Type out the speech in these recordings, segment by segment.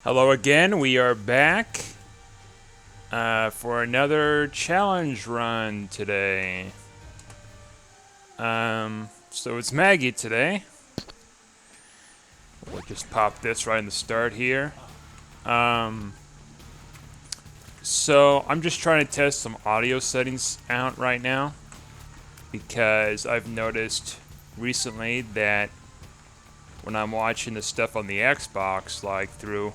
Hello again, we are back for another challenge run today. So it's Maggie today. We'll just pop this right in the start here. So I'm just trying to test some audio settings out right now because I've noticed recently that when I'm watching the stuff on the Xbox, like through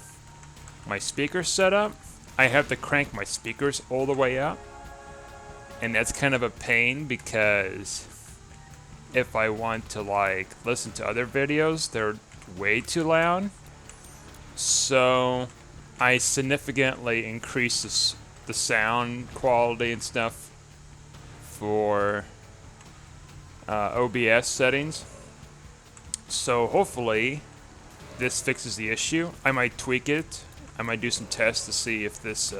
my speaker setup, I have to crank my speakers all the way up, and that's kind of a pain because if I want to like listen to other videos, they're way too loud. So I significantly increase the sound quality and stuff for OBS settings. So hopefully this fixes the issue. I might tweak it. I might do some tests to see if this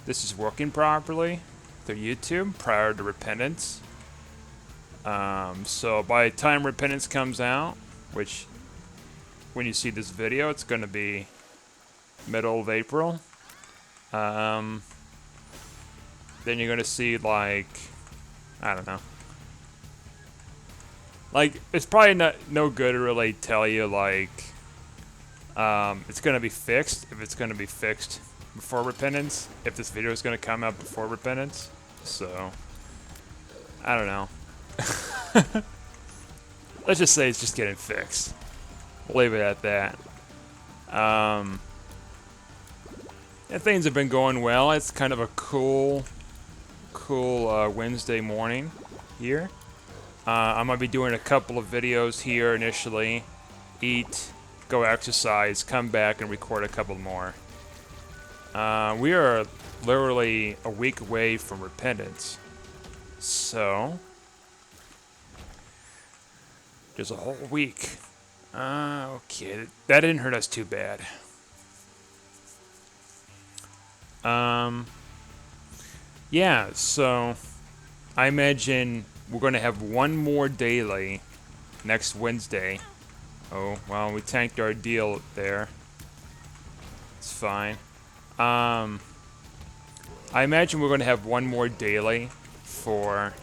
is working properly through YouTube prior to Repentance. So by the time Repentance comes out, which when you see this video, it's going to be middle of April. Then you're going to see like, I don't know. Like, it's probably no good to really tell you like it's going to be fixed if it's going to be fixed before Repentance, if this video is going to come out before Repentance. So I don't know. Let's just say it's just getting fixed. We'll leave it at that. And things have been going well. It's kind of a cool Wednesday morning here. I'm going to be doing a couple of videos here initially. Eat, go exercise, come back and record a couple more. We are literally a week away from Repentance. So there's a whole week. Okay, that didn't hurt us too bad. Yeah, so I imagine we're going to have one more daily next Wednesday. Oh, well, we tanked our deal there. It's fine. I imagine we're going to have one more daily for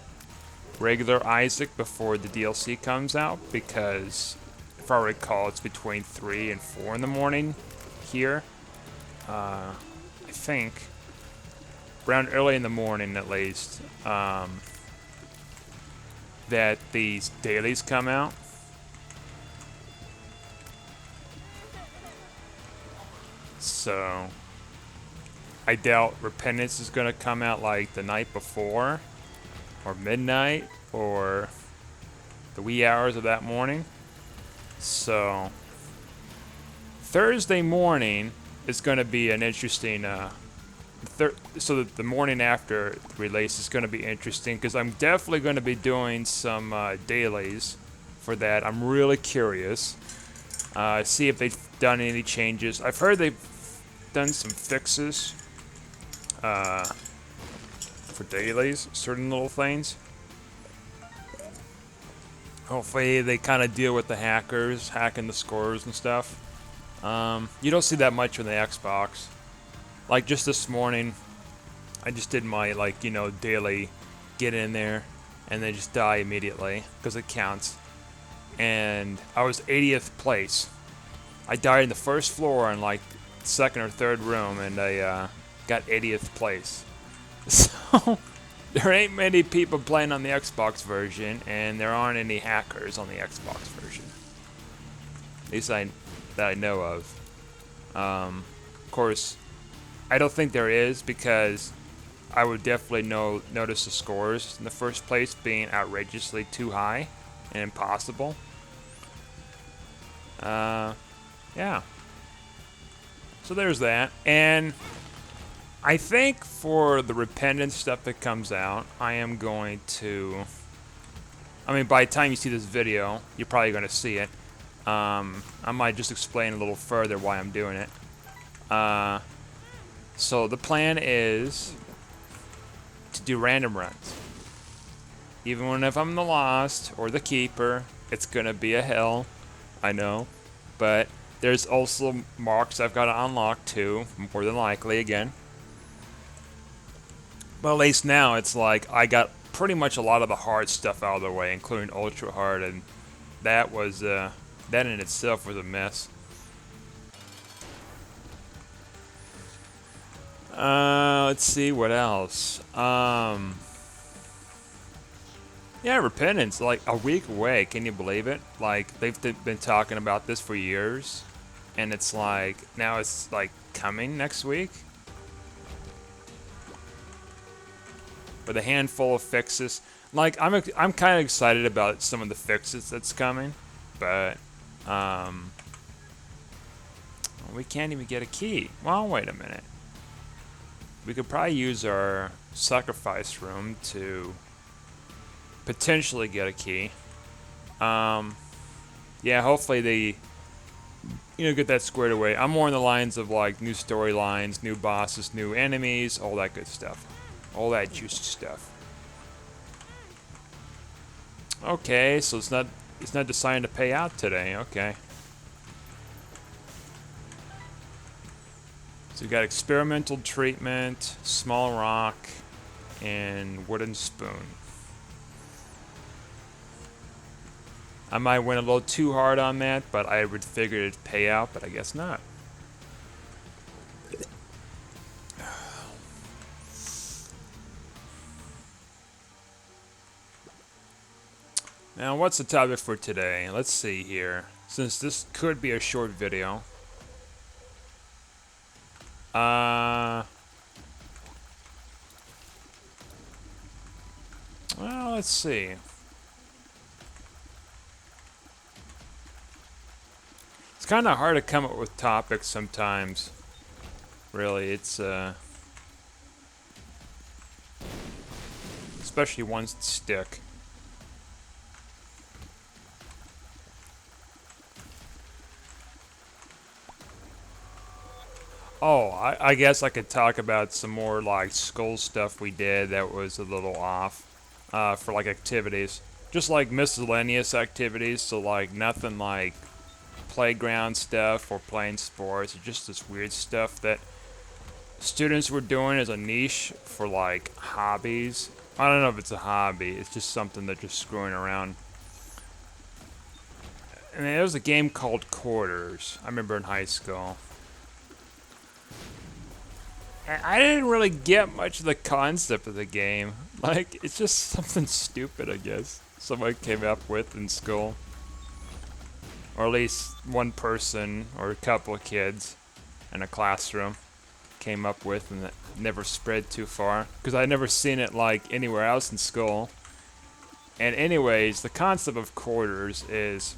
regular Isaac before the DLC comes out, because if I recall, it's between 3 and 4 in the morning here. I think around early in the morning at least, that these dailies come out. So I doubt Repentance is going to come out like the night before or midnight or the wee hours of that morning. So Thursday morning is going to be an interesting so the morning after the release is going to be interesting because I'm definitely going to be doing some dailies for that. I'm really curious. See if they've done any changes. I've heard they've done some fixes for dailies, certain little things. Hopefully they kind of deal with the hackers hacking the scores and stuff. You don't see that much on the Xbox. Like just this morning, I just did my daily get in there and then just die immediately because it counts. And I was 80th place. I died in the first floor in like second or third room, and I got 80th place. So there ain't many people playing on the Xbox version, and there aren't any hackers on the Xbox version. At least that I know of. Of course, I don't think there is, because I would definitely notice the scores in the first place being outrageously too high and impossible. Yeah. So there's that. And I think for the Repentance stuff that comes out, I am going to... I mean, by the time you see this video, you're probably going to see it. I might just explain a little further why I'm doing it. So the plan is to do random runs. Even if I'm the Lost or the Keeper, it's going to be a hell. I know. But There's also marks I've got to unlock too, more than likely again. But at least now it's like I got pretty much a lot of the hard stuff out of the way, including ultra hard, and that was that in itself was a mess. Let's see what else. Yeah, Repentance, like a week away. Can you believe it? Like they've been talking about this for years, and it's like now it's like coming next week with a handful of fixes. Like I'm kind of excited about some of the fixes that's coming, but we can't even get a key. Well, wait a minute. We could probably use our sacrifice room to potentially get a key. Yeah, hopefully they, get that squared away. I'm more in the lines of like new storylines, new bosses, new enemies, all that good stuff, all that juicy stuff. Okay, so it's not deciding to pay out today. Okay. So we got experimental treatment, small rock, and wooden spoon. I might went a little too hard on that, but I would figure it'd pay out, but I guess not. Now, what's the topic for today? Let's see here. Since this could be a short video. Well, let's see. It's kind of hard to come up with topics sometimes. Really, it's especially ones that stick. Oh, I guess I could talk about some more like skull stuff we did that was a little off for like activities. Just like miscellaneous activities, so like nothing like playground stuff or playing sports, just this weird stuff that students were doing as a niche for like hobbies. I don't know if it's a hobby, it's just something they're just screwing around. And there was a game called Quarters, I remember in high school. And I didn't really get much of the concept of the game. Like, it's just something stupid, I guess, somebody came up with in school. Or at least one person or a couple of kids in a classroom came up with, and it never spread too far because I'd never seen it like anywhere else in school. And anyways, the concept of quarters is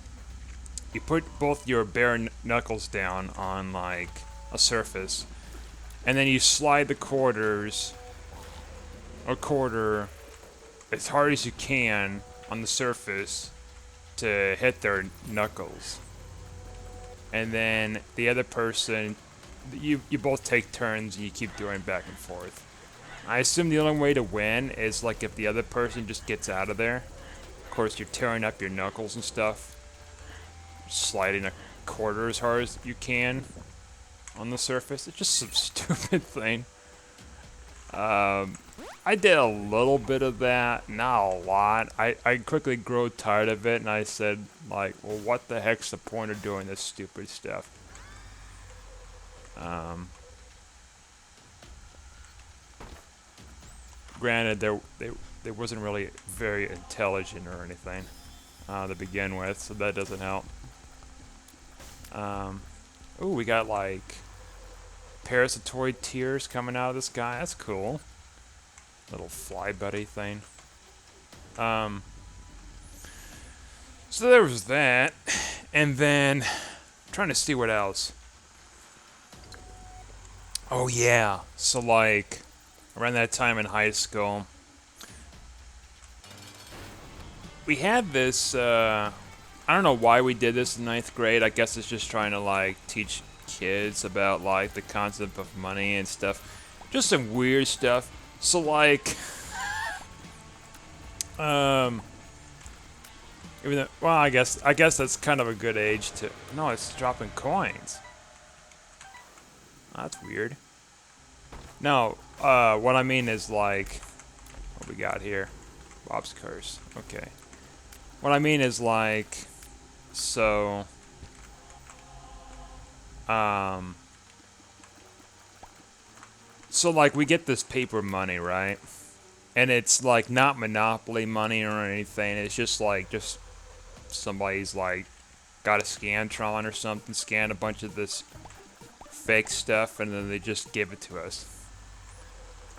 you put both your bare knuckles down on like a surface, and then you slide the quarters or quarter as hard as you can on the surface to hit their knuckles. And then the other person, you both take turns and you keep doing back and forth. I assume the only way to win is like if the other person just gets out of there. Of course, you're tearing up your knuckles and stuff, sliding a quarter as hard as you can on the surface. It's just some stupid thing. I did a little bit of that, not a lot. I quickly grew tired of it, and I said, like, well, what the heck's the point of doing this stupid stuff? Granted, there wasn't really very intelligent or anything to begin with, so that doesn't help. Ooh, we got, like, parasitoid tears coming out of this guy. That's cool. Little fly buddy thing. So there was that, and then I'm trying to see what else. Oh yeah, so like around that time in high school, we had this. I don't know why we did this in 9th grade. I guess it's just trying to like teach kids about like the concept of money and stuff. Just some weird stuff. So like, it Even though, well, I guess that's kind of a good age to. No, it's dropping coins. That's weird. No, what I mean is like, what we got here? Bob's curse. Okay. What I mean is like, so, um, so like we get this paper money, right? And it's like not Monopoly money or anything. It's just somebody's like got a Scantron or something, scanned a bunch of this fake stuff, and then they just give it to us.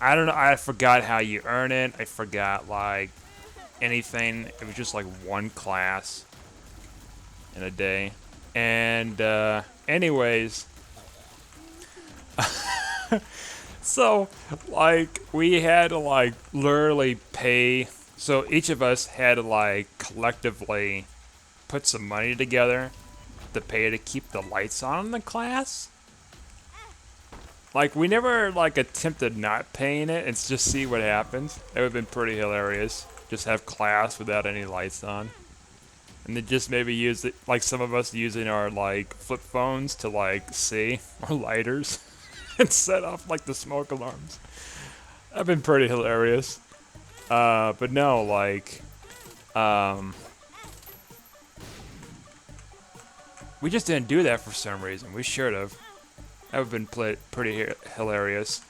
I don't know. I forgot how you earn it. I forgot like anything. It was just like one class in a day. And anyways, so like we had to like literally pay. So each of us had to like collectively put some money together to pay to keep the lights on in the class. Like we never like attempted not paying it and just see what happens. It would have been pretty hilarious. Just have class without any lights on. And then just maybe use it, like some of us using our like flip phones to like see, or lighters, and set off like the smoke alarms. That'd been pretty hilarious. But no, like, we just didn't do that for some reason. We should have. That would have been pretty hilarious.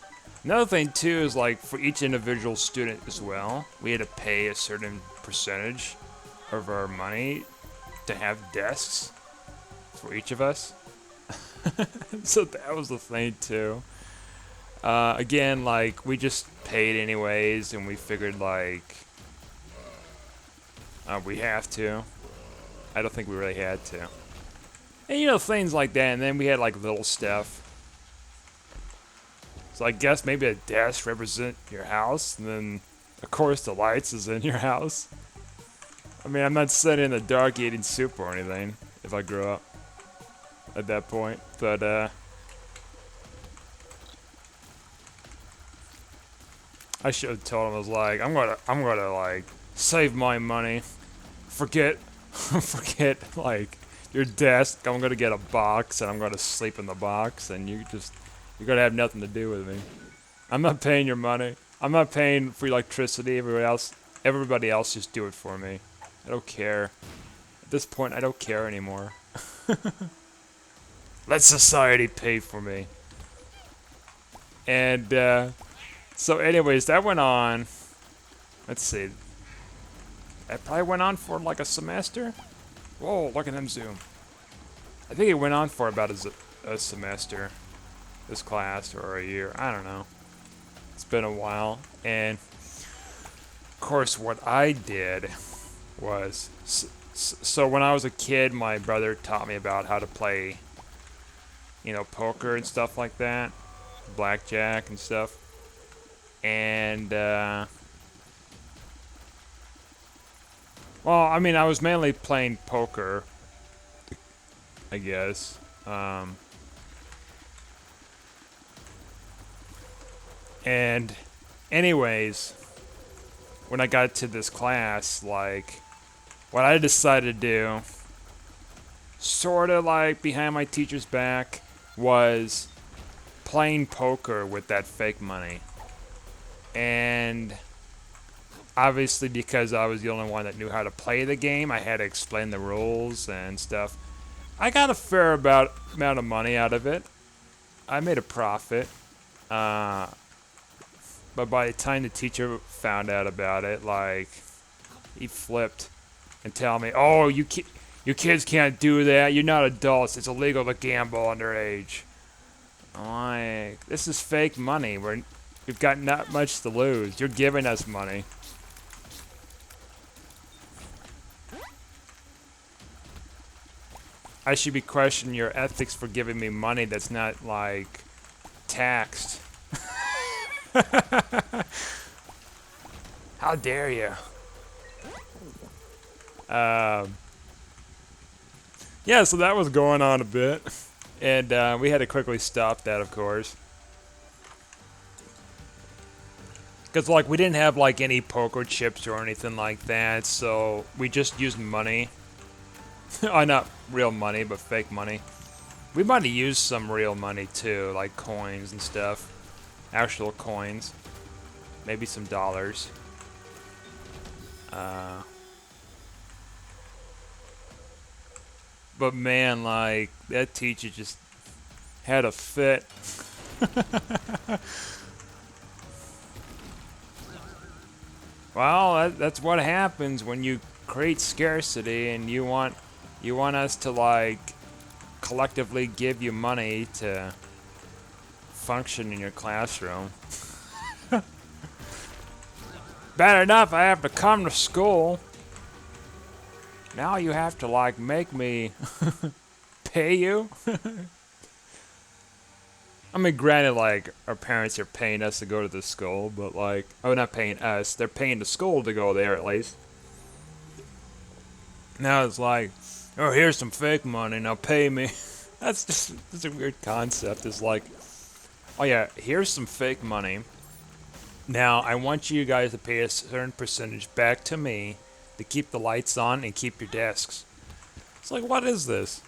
Another thing too is like for each individual student as well, we had to pay a certain percentage of our money to have desks for each of us. So that was the thing too. Again, like we just paid anyways, and we figured like we have to. I don't think we really had to. And you know, things like that, and then we had like little stuff. So I guess maybe a desk represent your house, and then of course the lights is in your house. I mean, I'm not sitting in the dark eating soup or anything if I grow up at that point, but I should have told him. I was like, I'm gonna like save my money. Forget like your desk. I'm gonna get a box and I'm gonna sleep in the box, and you're gonna have nothing to do with me. I'm not paying your money. I'm not paying for electricity. Everybody else just do it for me. I don't care. At this point, I don't care anymore. Let society pay for me. And so anyways, that went on. Let's see. That probably went on for like a semester. Whoa, look at them zoom. I think it went on for about a semester. This class, or a year. I don't know. It's been a while. And of course, what I did was, so when I was a kid, my brother taught me about how to play, you know, poker and stuff like that, blackjack and stuff. And well, I mean, I was mainly playing poker, I guess. And anyways, when I got to this class, like, what I decided to do, sort of like behind my teacher's back, was playing poker with that fake money. And obviously, because I was the only one that knew how to play the game, I had to explain the rules and stuff. I got a fair amount of money out of it. I made a profit. But by the time the teacher found out about it, like, he flipped and tell me, "Oh, you kids can't do that. You're not adults. It's illegal to gamble underage." I'm like, this is fake money. We've got not much to lose. You're giving us money. I should be questioning your ethics for giving me money that's not, like, taxed. How dare you? Yeah, so that was going on a bit. And we had to quickly stop that, of course. Because, like, we didn't have, like, any poker chips or anything like that, so we just used money. Not real money, but fake money. We might have used some real money, too, like coins and stuff. Actual coins. Maybe some dollars. But, man, like, that teacher just had a fit. Well, that's what happens when you create scarcity and you want us to like collectively give you money to function in your classroom. Bad enough I have to come to school. Now you have to like make me pay you. I mean, granted, like, our parents are paying us to go to the school, but, like, oh, not paying us, they're paying the school to go there, at least. Now it's like, oh, here's some fake money, now pay me. That's a weird concept. It's like, oh, yeah, here's some fake money. Now, I want you guys to pay a certain percentage back to me to keep the lights on and keep your desks. It's like, what is this?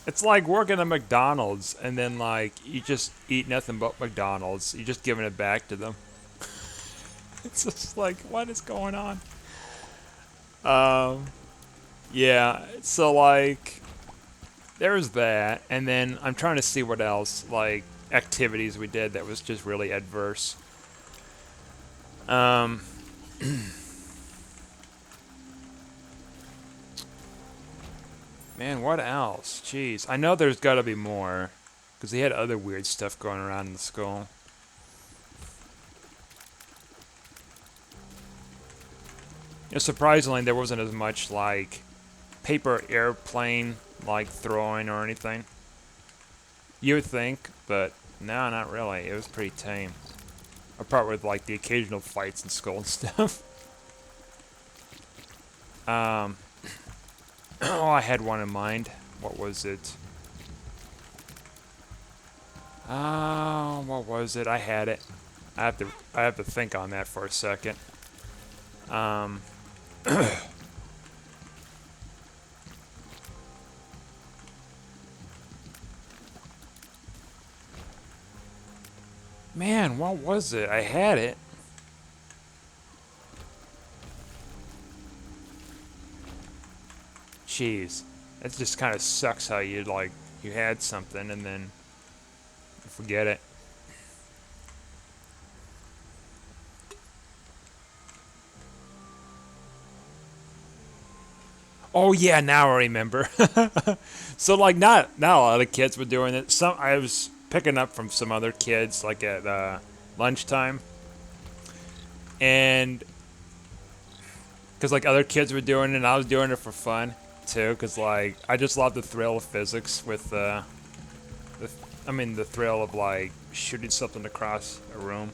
It's like working at McDonald's and then like you just eat nothing but McDonald's. You're just giving it back to them. It's just like, what is going on? Yeah, so like there's that, and then I'm trying to see what else, like activities we did that was just really adverse. Man, what else? Jeez. I know there's got to be more. Because he had other weird stuff going around in the school. You know, surprisingly, there wasn't as much, like, paper airplane, like, throwing or anything. You would think, but no, not really. It was pretty tame. Apart with, like, the occasional fights in school and stuff. Oh, I had one in mind. What was it? Oh, what was it? I had it. I have to think on that for a second. Man, what was it? I had it. Jeez. That just kind of sucks how you, like, you had something and then you forget it. Oh yeah, now I remember. So like not a lot of kids were doing it. Some I was picking up from some other kids like at lunchtime, and because like other kids were doing it, and I was doing it for fun too. Because like I just love the thrill of physics with the thrill of like shooting something across a room,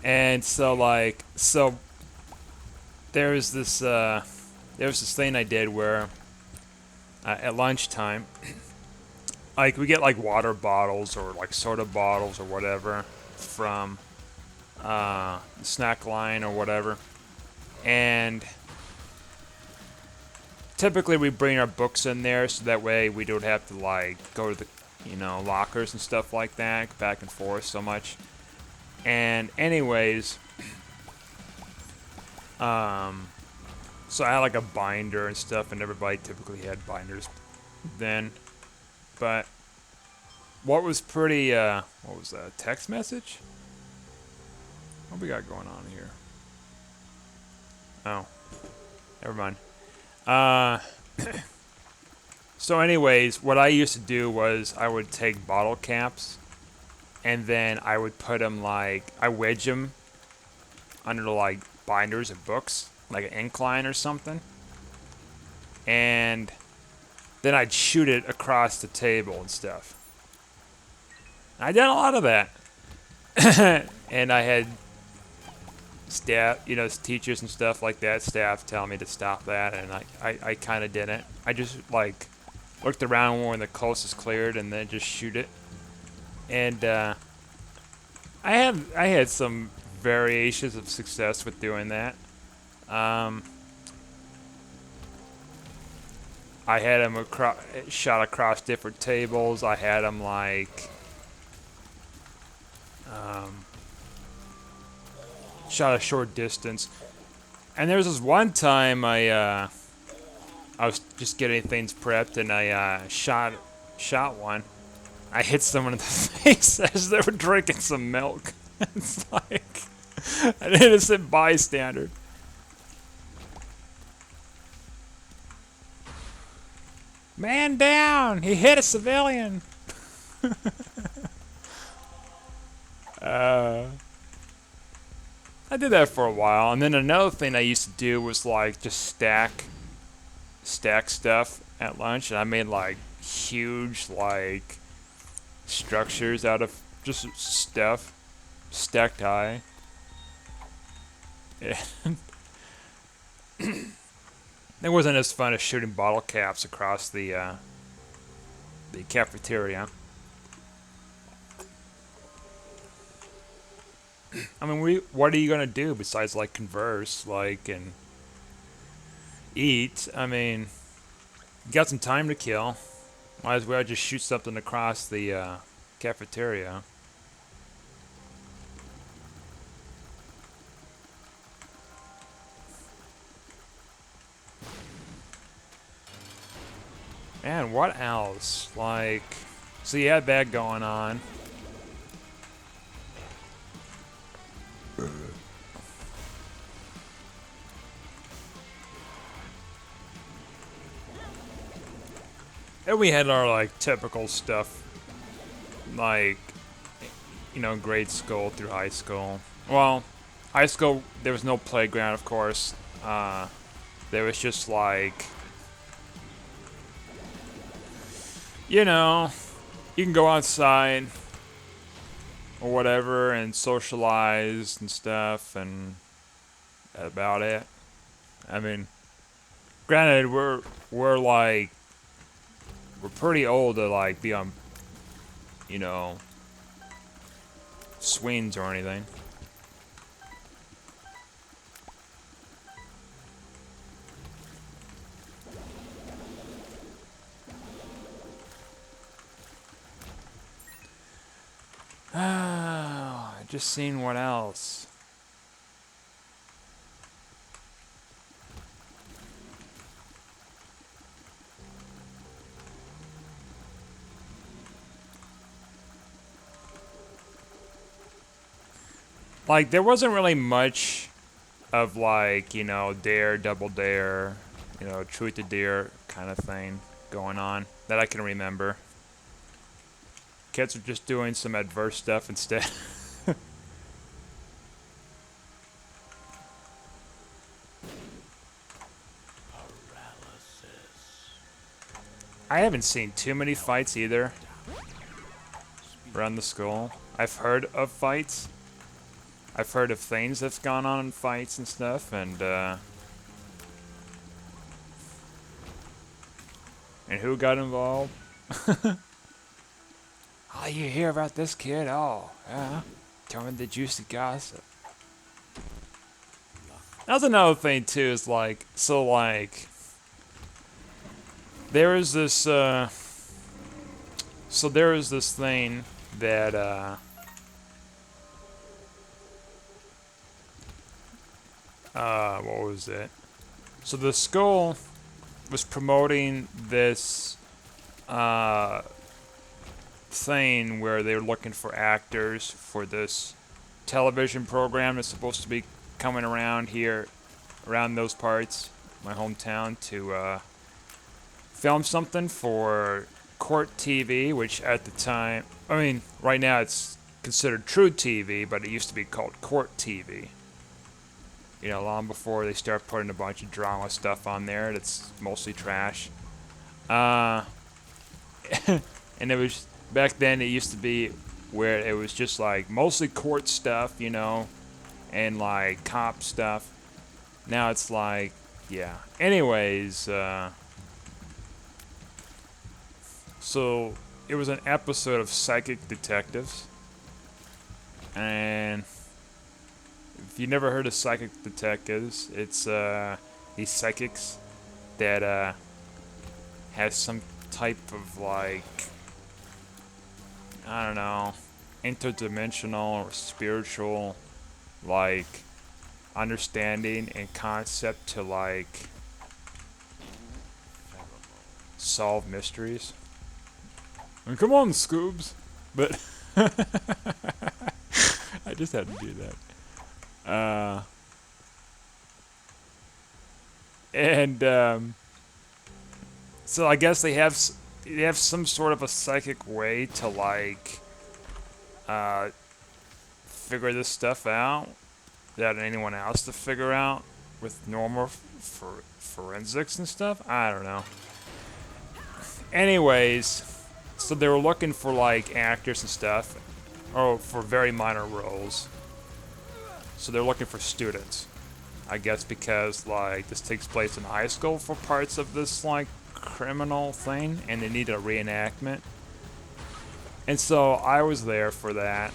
and so there's this. There was this thing I did where at lunchtime, like we get like water bottles or like soda bottles or whatever from the snack line or whatever, and typically we bring our books in there so that way we don't have to like go to the lockers and stuff like that back and forth so much. And anyways, so I had like a binder and stuff, and everybody typically had binders then. But what was pretty, what was that, a text message? What we got going on here? Oh, never mind. So anyways, what I used to do was I would take bottle caps, and then I would put them like, I wedge them under like binders of books, like an incline or something, and then I'd shoot it across the table and stuff. I did a lot of that. And I had staff, teachers and stuff like that, staff telling me to stop that, and I kind of didn't. I just like looked around when the coast is cleared and then just shoot it. And I had some variations of success with doing that. Um, I had him shot across different tables. I had him like um, shot a short distance. And there was this one time I was just getting things prepped and I shot one. I hit someone in the face as they were drinking some milk. It's like an innocent bystander. Man down! He hit a civilian. I did that for a while, and then another thing I used to do was like just stack stuff at lunch, and I made like huge like structures out of just stuff stacked high. Yeah. It wasn't as fun as shooting bottle caps across the cafeteria. I mean, what are you gonna do besides like converse, like and eat? I mean, you got some time to kill. Might as well just shoot something across the cafeteria. Man, what else? Like, so you had that going on. And we had our like typical stuff, like grade school through high school. Well, high school there was no playground, of course. There was just like, you can go outside or whatever and socialize and stuff, and that's about it. I mean, granted, we're pretty old to like be on, swings or anything. Just seeing what else. Like, there wasn't really much of like, dare, double dare, truth or dare kind of thing going on that I can remember. Kids were just doing some adverse stuff instead. I haven't seen too many fights either around the school. I've heard of fights. I've heard of things that's gone on in fights and stuff, and who got involved. Oh, you hear about this kid? Oh, yeah. Tell me the juicy gossip. That's another thing too. Is like, so like, there is this. So there is this thing that what was it? So the school was promoting this thing where they were looking for actors for this television program that's supposed to be coming around here, around those parts, my hometown, to film something for Court TV, which at the time, I mean, right now it's considered True TV, but it used to be called Court TV. Long before they start putting a bunch of drama stuff on there that's mostly trash. And it was, back then it used to be where it was just like mostly court stuff, and like cop stuff. Now it's like, yeah. Anyways, so it was an episode of Psychic Detectives, and if you never heard of Psychic Detectives, it's these psychics that has some type of like, I don't know, interdimensional or spiritual like understanding and concept to like solve mysteries. And come on, Scoobs. But I just had to do that. So I guess they have some sort of a psychic way to like figure this stuff out without anyone else to figure out with normal forensics and stuff. I don't know. Anyways, so they were looking for like actors and stuff, or for very minor roles. So they're looking for students, I guess, because like this takes place in high school for parts of this like criminal thing, and they need a reenactment. And so I was there for that,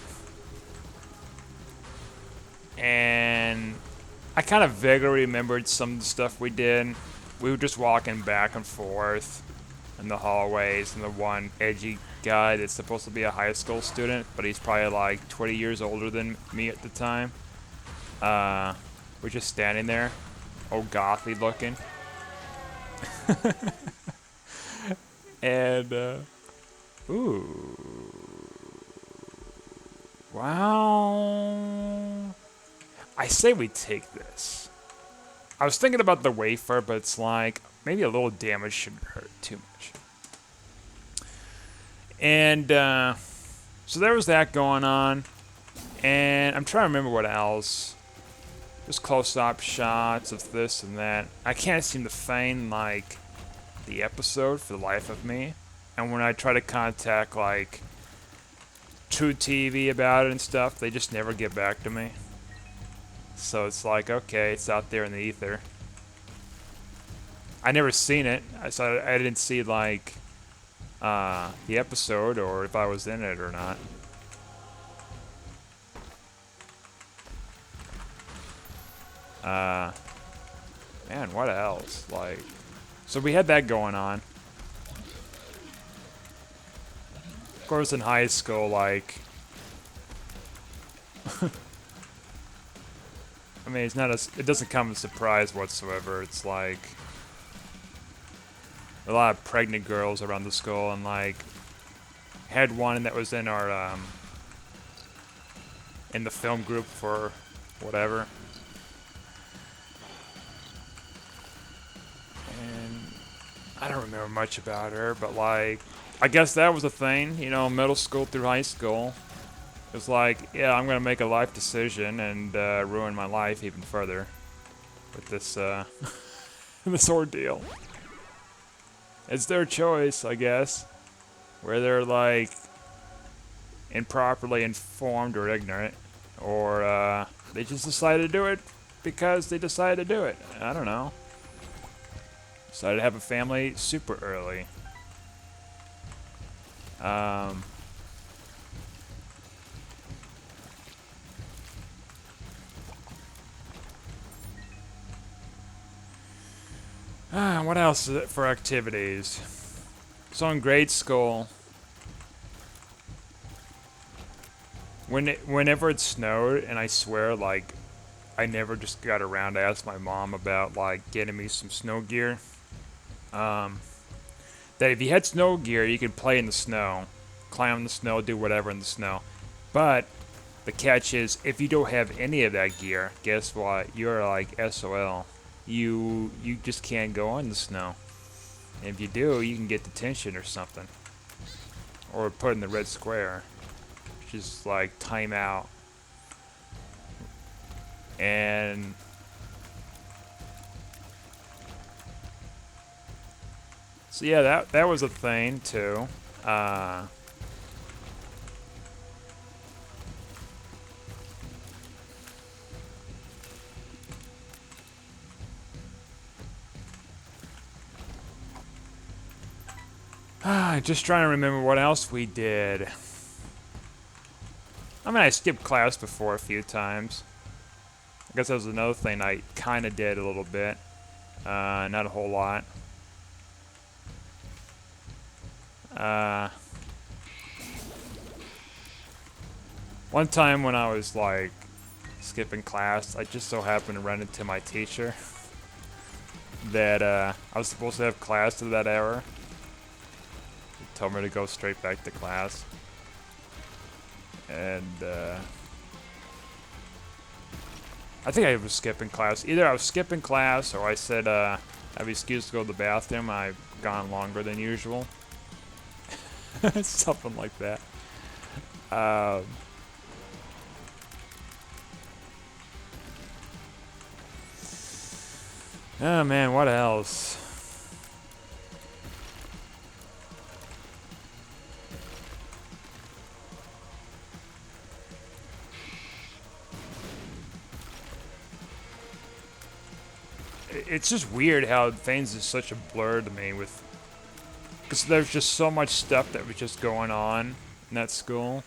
and I kind of vaguely remembered some of the stuff we did. We were just walking back and forth in the hallways, and the one edgy guy that's supposed to be a high school student, but he's probably like 20 years older than me at the time. We're just standing there, all gothy looking. And, ooh. Wow. I say we take this. I was thinking about the wafer, but it's like, maybe a little damage shouldn't hurt too much. And, so there was that going on. And I'm trying to remember what else. Just close-up shots of this and that. I can't seem to find, like, the episode for the life of me. And when I try to contact, like, True TV about it and stuff, they just never get back to me. So it's like, okay, it's out there in the ether. I never seen it, so I didn't see, like, the episode or if I was in it or not. Man, what else? Like, so we had that going on. Of course, in high school, like, I mean, it's not it doesn't come as a surprise whatsoever. It's like a lot of pregnant girls around the school, and like, had one that was in our in the film group for whatever. And I don't remember much about her, but like, I guess that was a thing, you know, middle school through high school. It was like, yeah, I'm gonna make a life decision and ruin my life even further with this this ordeal. It's their choice, I guess, where they're like improperly informed or ignorant, or they just decided to do it because they decided to do it. I don't know. Decided to have a family super early. What else is it for activities? So in grade school, whenever it snowed, and I swear, like, I never just got around to ask my mom about, like, getting me some snow gear. That if you had snow gear, you could play in the snow, climb in the snow, do whatever in the snow. But the catch is, if you don't have any of that gear, guess what? You're like SOL. You just can't go in the snow. And if you do, you can get detention or something, or put in the red square, which is like timeout. And so yeah, that was a thing too. Just trying to remember what else we did. I mean, I skipped class before a few times. I guess that was another thing I kind of did a little bit. Not a whole lot. One time when I was like skipping class, I just so happened to run into my teacher that I was supposed to have class at that hour. He told me to go straight back to class. And I think I was skipping class. Either I was skipping class or I said I have an excuse to go to the bathroom. I've gone longer than usual. Something like that. Oh man, what else? It's just weird how things is such a blur to me with, because there's just so much stuff that was just going on in that school.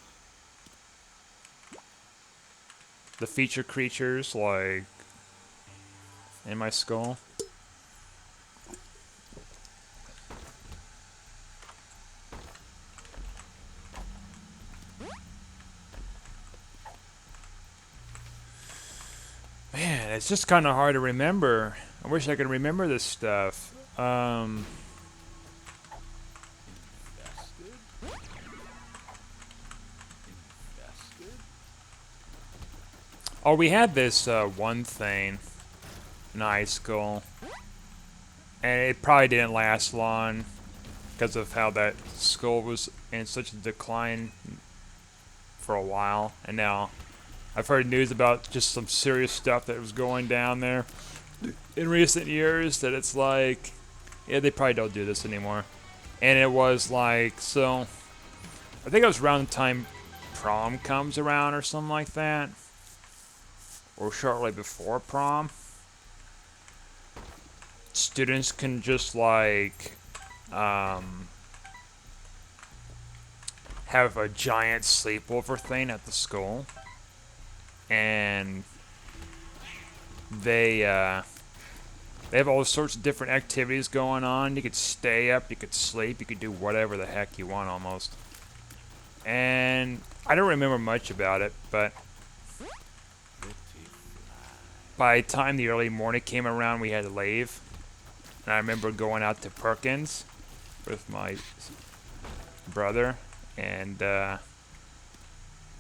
The feature creatures, like, in my skull. Man, it's just kind of hard to remember. I wish I could remember this stuff. Oh, we had this one thing in high school, and it probably didn't last long because of how that school was in such a decline for a while. And now I've heard news about just some serious stuff that was going down there in recent years, that it's like, yeah, they probably don't do this anymore. And it was like, so I think it was around the time prom comes around or something like that, or shortly before prom. Students can just like have a giant sleepover thing at the school, and they have all sorts of different activities going on. You could stay up, you could sleep, you could do whatever the heck you want almost. And I don't remember much about it, but by the time the early morning came around, we had to leave. And I remember going out to Perkins with my brother, and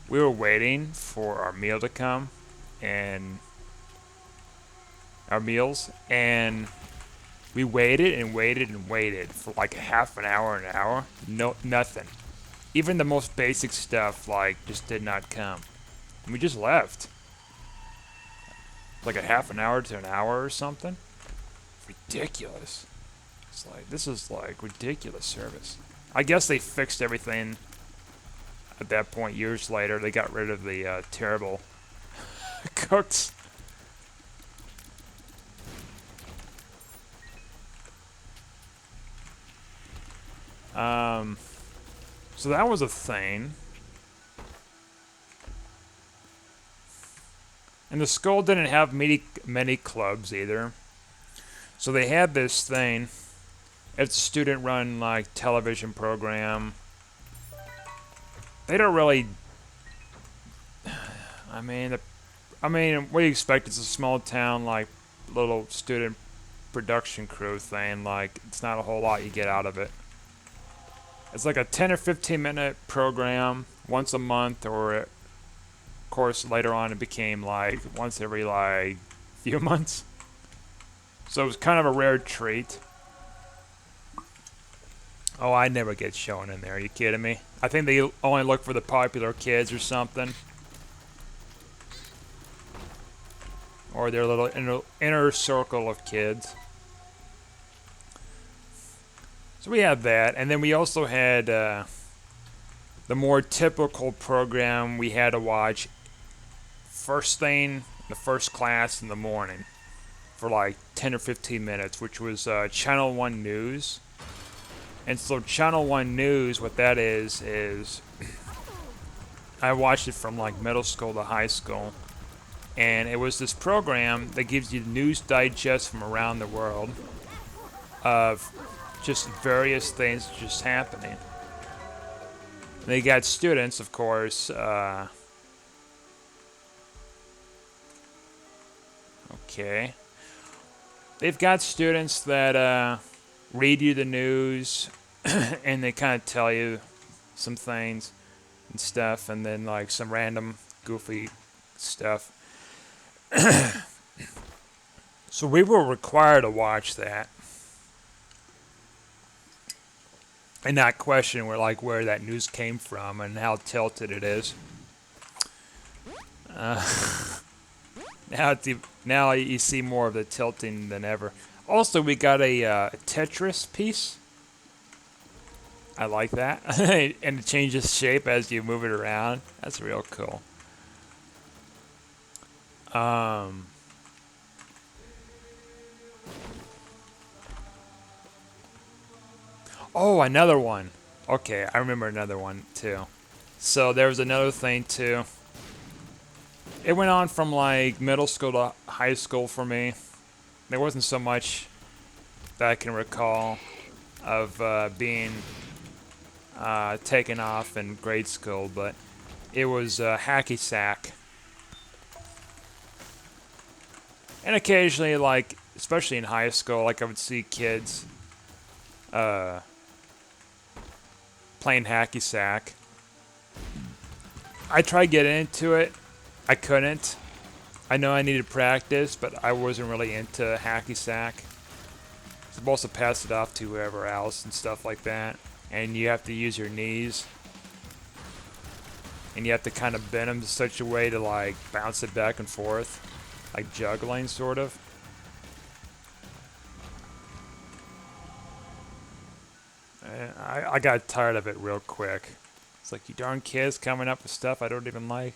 we were waiting for our meal to come, and our meals, and we waited and waited and waited for like half an hour. No, nothing. Even the most basic stuff like just did not come. And we just left. Like a half an hour to an hour or something. Ridiculous. It's like, this is like ridiculous service. I guess they fixed everything at that point years later. They got rid of the terrible cooks. So that was a thing. And the school didn't have many clubs either. So they had this thing. It's a student-run like television program. They don't really. I mean, what do you expect? It's a small town, like little student production crew thing. Like, it's not a whole lot you get out of it. It's like a 10 or 15 minute program once a month, or of course later on it became like once every like few months. So it was kind of a rare treat. Oh, I never get shown in there. Are you kidding me? I think they only look for the popular kids or something. Or their little inner circle of kids. So we had that, and then we also had the more typical program we had to watch first thing, the first class in the morning for like 10 or 15 minutes, which was Channel 1 News. And so Channel 1 News, what that is I watched it from like middle school to high school. And it was this program that gives you news digests from around the world of just various things just happening. They got students, of course. Okay. They've got students that read you the news and they kind of tell you some things and stuff, and then like some random goofy stuff. So we were required to watch that and not question where that news came from and how tilted it is. Now you see more of the tilting than ever. Also, we got a Tetris piece. I like that. And it changes shape as you move it around. That's real cool. Oh, another one. Okay, I remember another one too. So there was another thing too. It went on from like middle school to high school for me. There wasn't so much that I can recall of being taken off in grade school, but it was hacky sack. And occasionally, like, especially in high school, like I would see kids playing hacky sack. I tried getting into it. I couldn't. I know I needed practice, but I wasn't really into hacky sack. You're supposed to pass it off to whoever else and stuff like that. And you have to use your knees. And you have to kind of bend them in such a way to like bounce it back and forth. Like juggling, sort of. And I got tired of it real quick. It's like, you darn kids coming up with stuff I don't even like.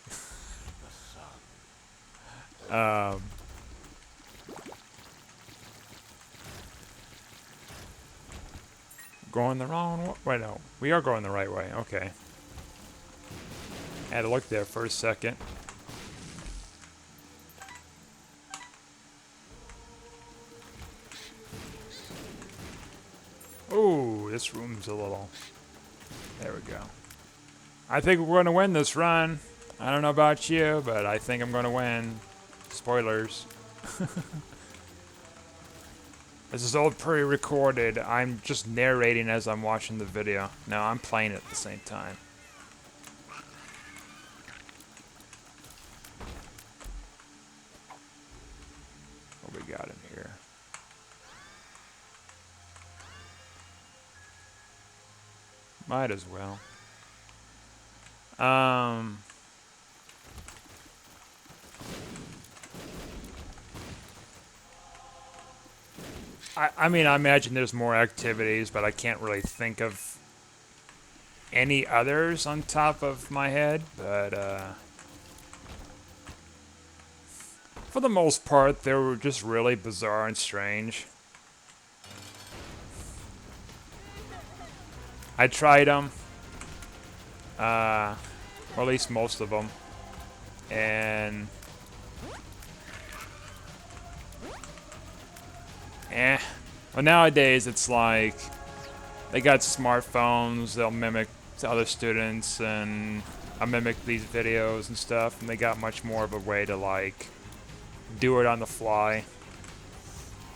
Going the wrong way? Wait, no. We are going the right way. Okay. Had to look there for a second. Ooh, this room's a little... There we go. I think we're going to win this run. I don't know about you, but I think I'm going to win. Spoilers. This is all pre-recorded. I'm just narrating as I'm watching the video. No, I'm playing it at the same time. What we got in here? Might as well. I mean, I imagine there's more activities, but I can't really think of any others on top of my head. But for the most part, they were just really bizarre and strange. I tried them, or at least most of them, and well, nowadays it's like they got smartphones, they'll mimic other students and mimic these videos and stuff, and they got much more of a way to like do it on the fly.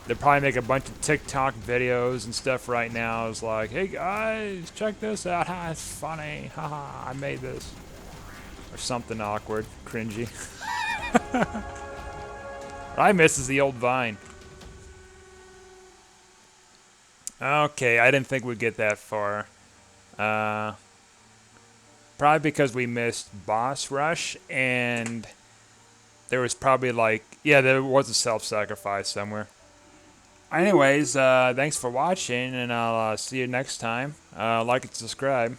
They probably make a bunch of TikTok videos and stuff right now. It's like, hey guys, check this out. Ha, it's funny. Haha, I made this. Or something awkward, cringy. What I miss is the old Vine. Okay, I didn't think we'd get that far. Probably because we missed Boss Rush, and there was probably like, yeah, there was a self-sacrifice somewhere. Anyways, thanks for watching, and I'll see you next time. Like and subscribe.